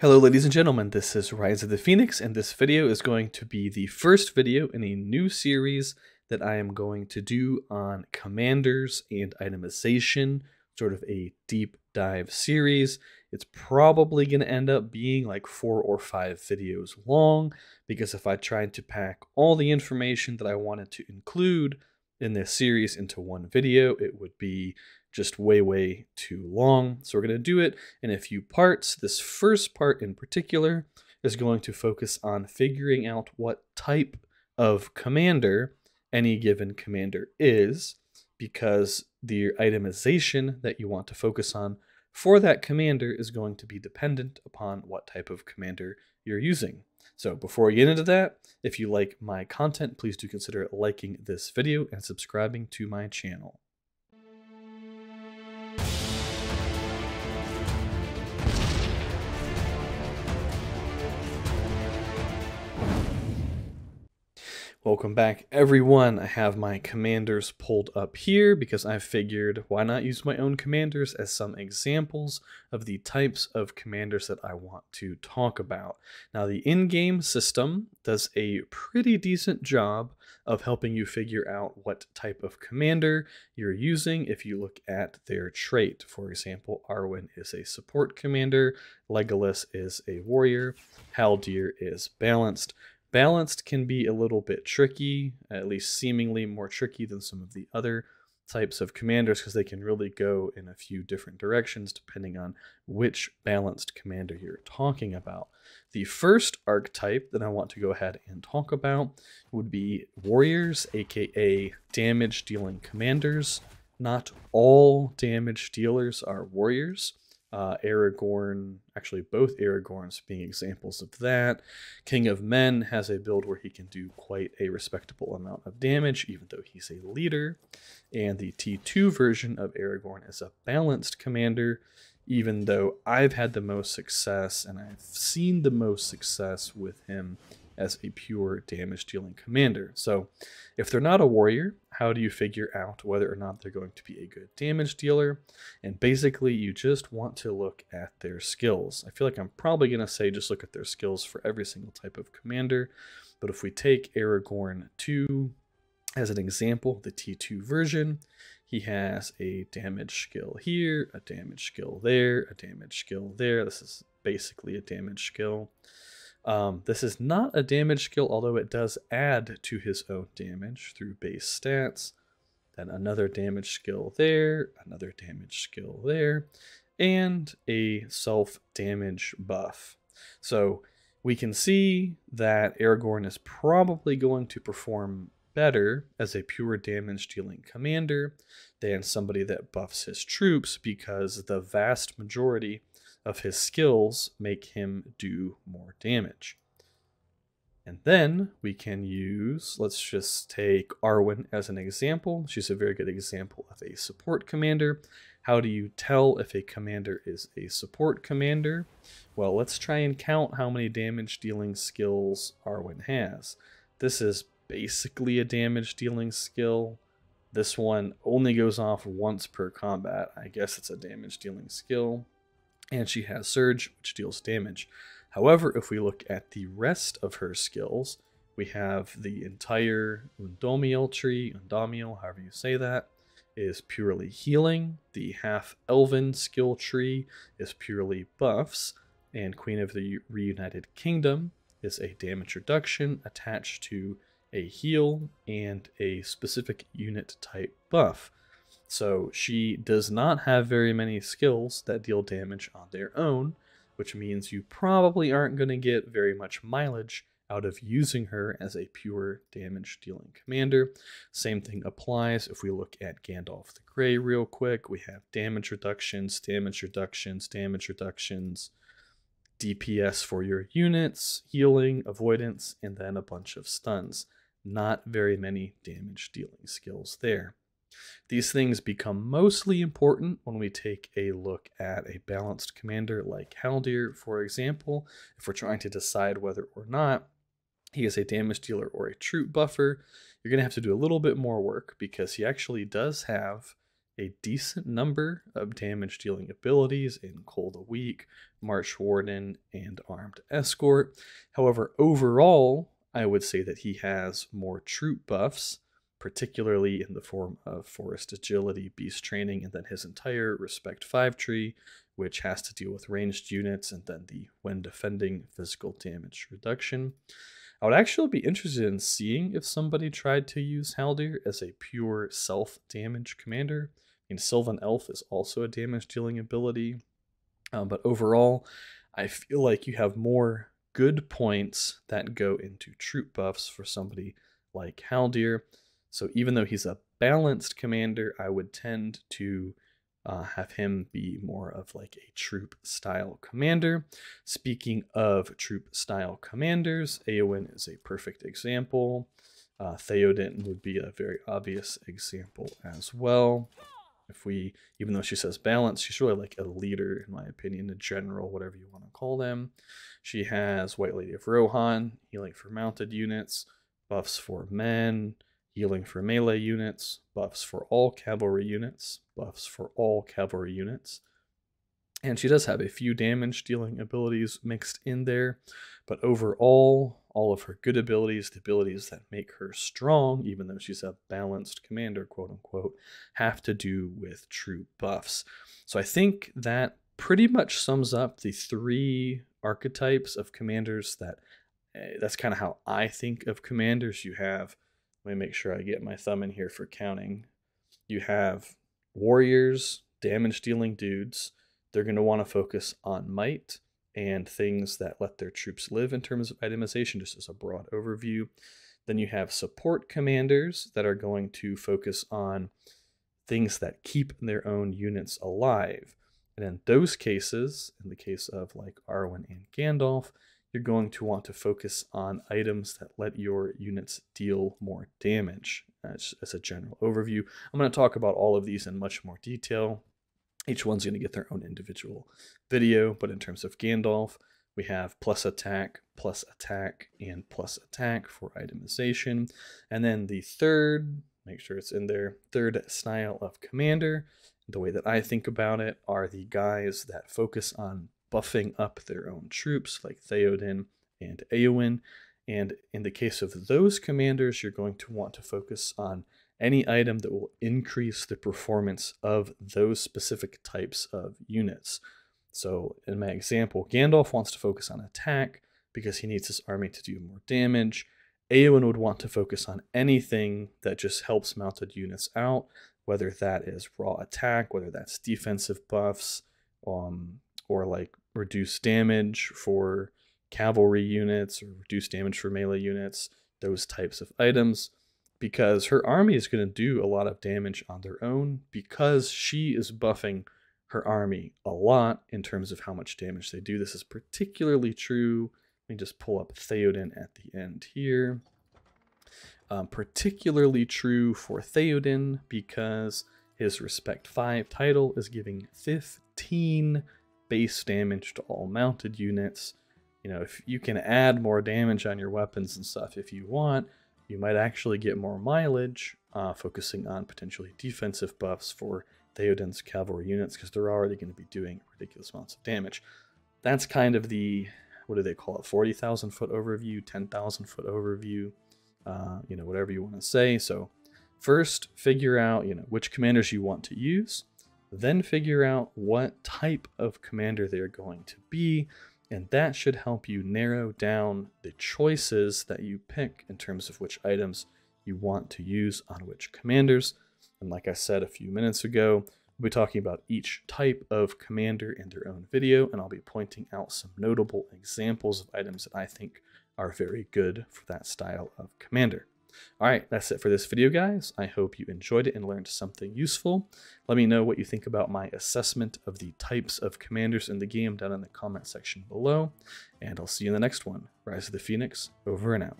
Hello ladies and gentlemen, this is Rise of the Phoenix, and this video is going to be the first video in a new series that I am going to do on commanders and itemization, sort of a deep dive series. It's probably going to end up being like 4 or 5 videos long, because if I tried to pack all the information that I wanted to include in this series into one video, it would be just way too long. So we're going to do it in a few parts. This first part in particular is going to focus on figuring out what type of commander any given commander is, because the itemization that you want to focus on for that commander is going to be dependent upon what type of commander you're using. So before we get into that, if you like my content, please do consider liking this video and subscribing to my channel. Welcome back, everyone. I have my commanders pulled up here because I figured why not use my own commanders as some examples of the types of commanders that I want to talk about. Now, the in-game system does a pretty decent job of helping you figure out what type of commander you're using if you look at their trait. For example, Arwen is a support commander, Legolas is a warrior, Haldir is balanced. Balanced can be a little bit tricky, at least seemingly more tricky than some of the other types of commanders, because they can really go in a few different directions depending on which balanced commander you're talking about. The first archetype that I want to go ahead and talk about would be warriors, aka damage dealing commanders. Not all damage dealers are warriors. Aragorn, actually both Aragorns being examples of that. King of Men has a build where he can do quite a respectable amount of damage, even though he's a leader. And the T2 version of Aragorn is a balanced commander, even though I've had the most success and I've seen the most success with him as a pure damage dealing commander. So if they're not a warrior, how do you figure out whether or not they're going to be a good damage dealer? And basically you just want to look at their skills. I feel like I'm probably going to say just look at their skills for every single type of commander. But if we take Aragorn 2 as an example, the T2 version, he has a damage skill here, a damage skill there, a damage skill there. This is basically a damage skill. This is not a damage skill, although it does add to his own damage through base stats. Then another damage skill there, another damage skill there, and a self-damage buff. So we can see that Aragorn is probably going to perform better as a pure damage dealing commander than somebody that buffs his troops, because the vast majority of his skills make him do more damage. And then we can use, let's just take Arwen as an example. She's a very good example of a support commander. How do you tell if a commander is a support commander? Well, let's try and count how many damage dealing skills Arwen has. This is basically a damage dealing skill. This one only goes off once per combat. I guess it's a damage dealing skill. And she has Surge, which deals damage. However, if we look at the rest of her skills, we have the entire Undomiel tree, Undomiel, however you say that, is purely healing. The half-elven skill tree is purely buffs. And Queen of the Reunited Kingdom is a damage reduction attached to a heal and a specific unit type buff. So she does not have very many skills that deal damage on their own, which means you probably aren't going to get very much mileage out of using her as a pure damage dealing commander. Same thing applies if we look at Gandalf the Gray real quick. We have damage reductions, damage reductions, damage reductions, DPS for your units, healing, avoidance, and then a bunch of stuns. Not very many damage dealing skills there. These things become mostly important when we take a look at a balanced commander like Haldir, for example. If we're trying to decide whether or not he is a damage dealer or a troop buffer, you're going to have to do a little bit more work, because he actually does have a decent number of damage dealing abilities in Cold a Weak, March Warden, and Armed Escort. However, overall, I would say that he has more troop buffs, particularly in the form of Forest Agility, Beast Training, and then his entire Respect 5 tree, which has to deal with ranged units, and then the when defending physical damage reduction. I would actually be interested in seeing if somebody tried to use Haldir as a pure self-damage commander. I mean, Sylvan Elf is also a damage-dealing ability, but overall, I feel like you have more good points that go into troop buffs for somebody like Haldir. So even though he's a balanced commander, I would tend to have him be more of like a troop style commander. Speaking of troop style commanders, Eowyn is a perfect example. Theoden would be a very obvious example as well. Even though she says balance, she's really like a leader, in my opinion, a general, whatever you want to call them. She has White Lady of Rohan, healing for mounted units, buffs for men, healing for melee units, buffs for all cavalry units, buffs for all cavalry units. And she does have a few damage dealing abilities mixed in there, but overall, all of her good abilities, the abilities that make her strong, even though she's a balanced commander, quote unquote, have to do with troop buffs. So I think that pretty much sums up the 3 archetypes of commanders that's kind of how I think of commanders. You have, let me make sure I get my thumb in here for counting. You have warriors, damage dealing dudes. They're going to want to focus on might and things that let their troops live in terms of itemization, just as a broad overview. Then you have support commanders that are going to focus on things that keep their own units alive. And in those cases, in the case of like Arwen and Gandalf, you're going to want to focus on items that let your units deal more damage. As a general overview, I'm going to talk about all of these in much more detail. Each one's going to get their own individual video, but in terms of Gandalf, we have plus attack, and plus attack for itemization. And then the third, make sure it's in there, third style of commander, the way that I think about it, are the guys that focus on buffing up their own troops, like Theoden and Eowyn. And in the case of those commanders, you're going to want to focus on any item that will increase the performance of those specific types of units. So in my example, Gandalf wants to focus on attack because he needs his army to do more damage. Eowyn would want to focus on anything that just helps mounted units out, whether that is raw attack, whether that's defensive buffs, or like reduced damage for cavalry units or reduced damage for melee units, those types of items. Because her army is going to do a lot of damage on their own because she is buffing her army a lot in terms of how much damage they do. This is particularly true. Let me just pull up Theoden at the end here. Particularly true for Theoden because his Respect 5 title is giving 15 base damage to all mounted units. You know, if you can add more damage on your weapons and stuff if you want, you might actually get more mileage focusing on potentially defensive buffs for Theoden's cavalry units because they're already going to be doing ridiculous amounts of damage. That's kind of the, what do they call it, 40,000 foot overview, 10,000 foot overview, whatever you want to say. So first figure out, which commanders you want to use, then figure out what type of commander they're going to be. And that should help you narrow down the choices that you pick in terms of which items you want to use on which commanders. And like I said a few minutes ago, we'll be talking about each type of commander in their own video, and I'll be pointing out some notable examples of items that I think are very good for that style of commander. All right, that's it for this video, guys. I hope you enjoyed it and learned something useful. Let me know what you think about my assessment of the types of commanders in the game down in the comment section below, and I'll see you in the next one. Rise of the Phoenix, over and out.